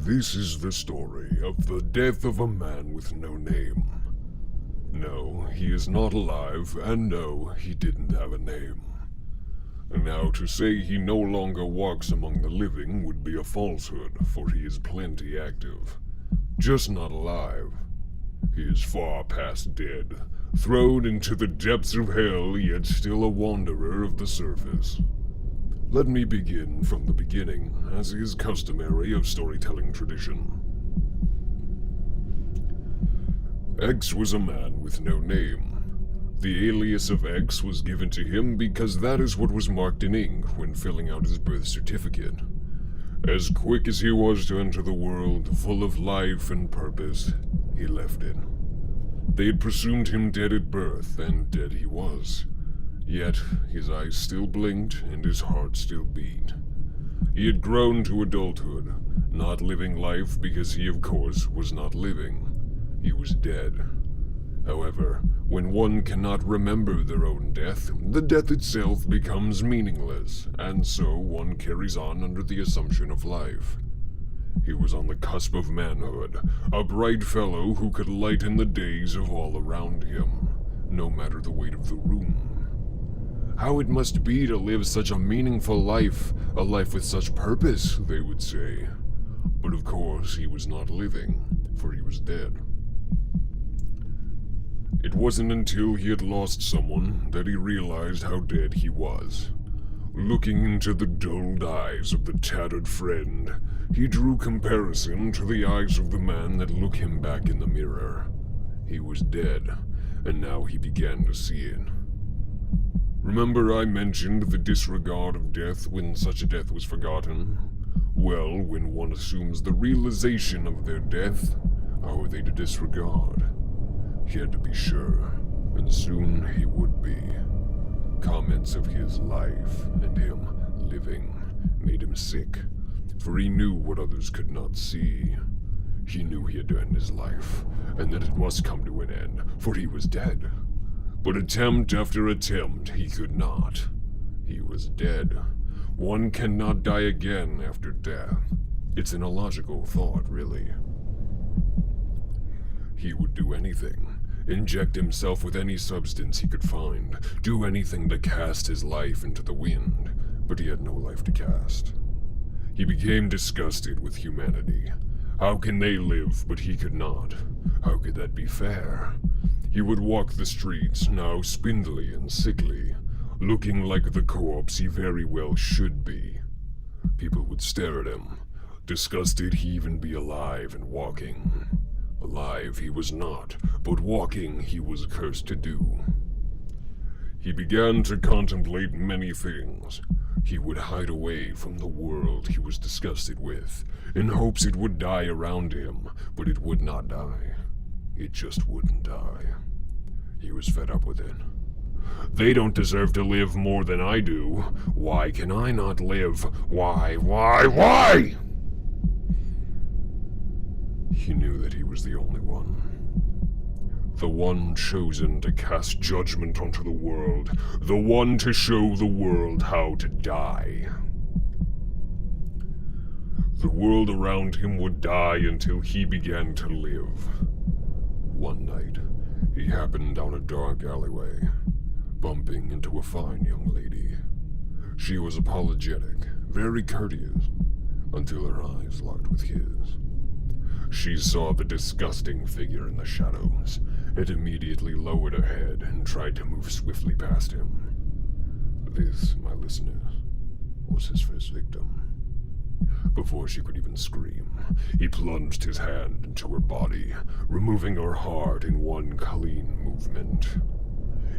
This is the story of the death of a man with no name. No, he is not alive, and no, he didn't have a name. Now, to say he no longer walks among the living would be a falsehood, for he is plenty active. Just not alive. He is far past dead, thrown into the depths of hell, yet still a wanderer of the surface. Let me begin from the beginning, as is customary of storytelling tradition. X was a man with no name. The alias of X was given to him because that is what was marked in ink when filling out his birth certificate. As quick as he was to enter the world, full of life and purpose, he left it. They had presumed him dead at birth, and dead he was. Yet, his eyes still blinked and his heart still beat. He had grown to adulthood, not living life because he, of course, was not living. He was dead. However, when one cannot remember their own death, the death itself becomes meaningless, and so one carries on under the assumption of life. He was on the cusp of manhood, a bright fellow who could lighten the days of all around him, no matter the weight of the room. How it must be to live such a meaningful life, a life with such purpose, they would say. But of course, he was not living, for he was dead. It wasn't until he had lost someone that he realized how dead he was. Looking into the dulled eyes of the tattered friend, he drew comparison to the eyes of the man that looked him back in the mirror. He was dead, and now he began to see it. Remember I mentioned the disregard of death when such a death was forgotten? Well, when one assumes the realization of their death, how are they to disregard? He had to be sure, and soon he would be. Comments of his life and him living made him sick, for he knew what others could not see. He knew he had to end his life, and that it must come to an end, for he was dead. But attempt after attempt, he could not. He was dead. One cannot die again after death. It's an illogical thought, really. He would do anything. Inject himself with any substance he could find. Do anything to cast his life into the wind. But he had no life to cast. He became disgusted with humanity. How can they live, but he could not? How could that be fair? He would walk the streets, now spindly and sickly, looking like the corpse he very well should be. People would stare at him, disgusted he even be alive and walking. Alive he was not, but walking he was cursed to do. He began to contemplate many things. He would hide away from the world he was disgusted with, in hopes it would die around him, but it would not die. It just wouldn't die. He was fed up with it. They don't deserve to live more than I do. Why can I not live? Why? He knew that he was the only one. The one chosen to cast judgment onto the world. The one to show the world how to die. The world around him would die until he began to live. One night, he happened down a dark alleyway, bumping into a fine young lady. She was apologetic, very courteous, until her eyes locked with his. She saw the disgusting figure in the shadows, and immediately lowered her head and tried to move swiftly past him. This, my listeners, was his first victim. Before she could even scream, he plunged his hand into her body, removing her heart in one clean movement.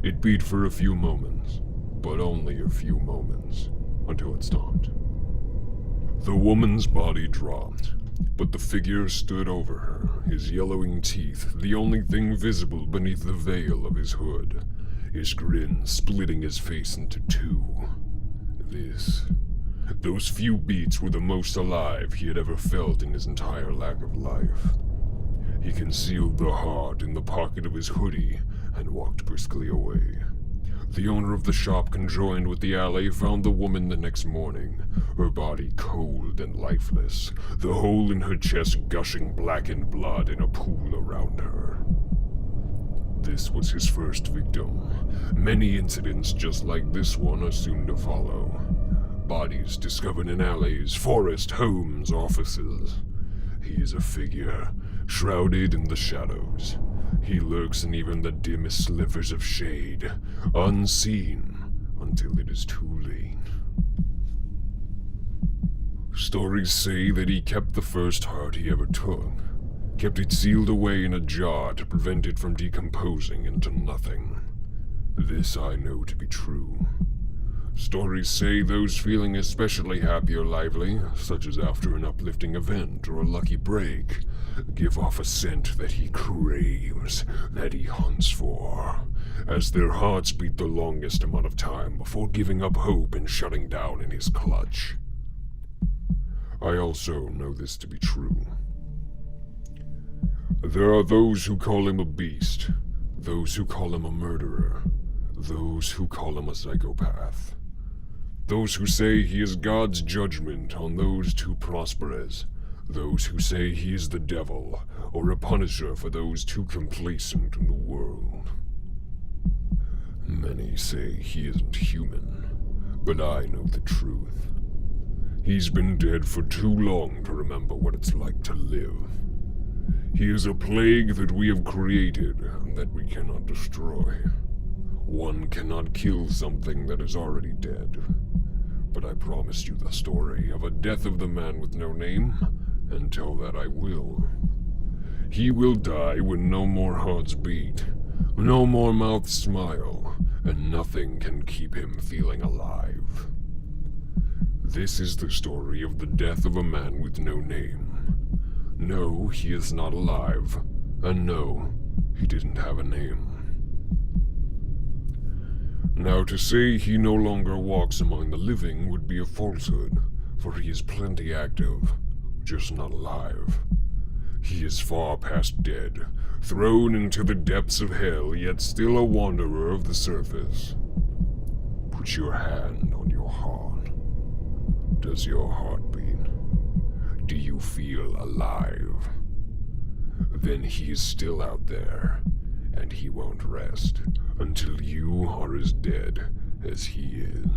It beat for a few moments, but only a few moments, until it stopped. The woman's body dropped, but the figure stood over her, his yellowing teeth the only thing visible beneath the veil of his hood, his grin splitting his face into two. Those few beats were the most alive he had ever felt in his entire lack of life. He concealed the heart in the pocket of his hoodie and walked briskly away. The owner of the shop conjoined with the alley found the woman the next morning, her body cold and lifeless, the hole in her chest gushing blackened blood in a pool around her. This was his first victim. Many incidents just like this one are soon to follow. Bodies discovered in alleys, forests, homes, offices. He is a figure, shrouded in the shadows. He lurks in even the dimmest slivers of shade, unseen until it is too late. Stories say that he kept the first heart he ever took, kept it sealed away in a jar to prevent it from decomposing into nothing. This I know to be true. Stories say those feeling especially happy or lively, such as after an uplifting event or a lucky break, give off a scent that he craves, that he hunts for, as their hearts beat the longest amount of time before giving up hope and shutting down in his clutch. I also know this to be true. There are those who call him a beast, those who call him a murderer, those who call him a psychopath. Those who say he is God's judgment on those too prosperous, those who say he is the devil, or a punisher for those too complacent in the world. Many say he isn't human, but I know the truth. He's been dead for too long to remember what it's like to live. He is a plague that we have created and that we cannot destroy. One cannot kill something that is already dead. But I promised you the story of a death of the man with no name, and tell that I will. He will die when no more hearts beat, no more mouths smile, and nothing can keep him feeling alive. This is the story of the death of a man with no name. No, he is not alive, and no, he didn't have a name. Now, to say he no longer walks among the living would be a falsehood, for he is plenty active, just not alive. He is far past dead, thrown into the depths of hell, yet still a wanderer of the surface. Put your hand on your heart. Does your heart beat? Do you feel alive? Then he is still out there, and he won't rest until you are as dead as he is.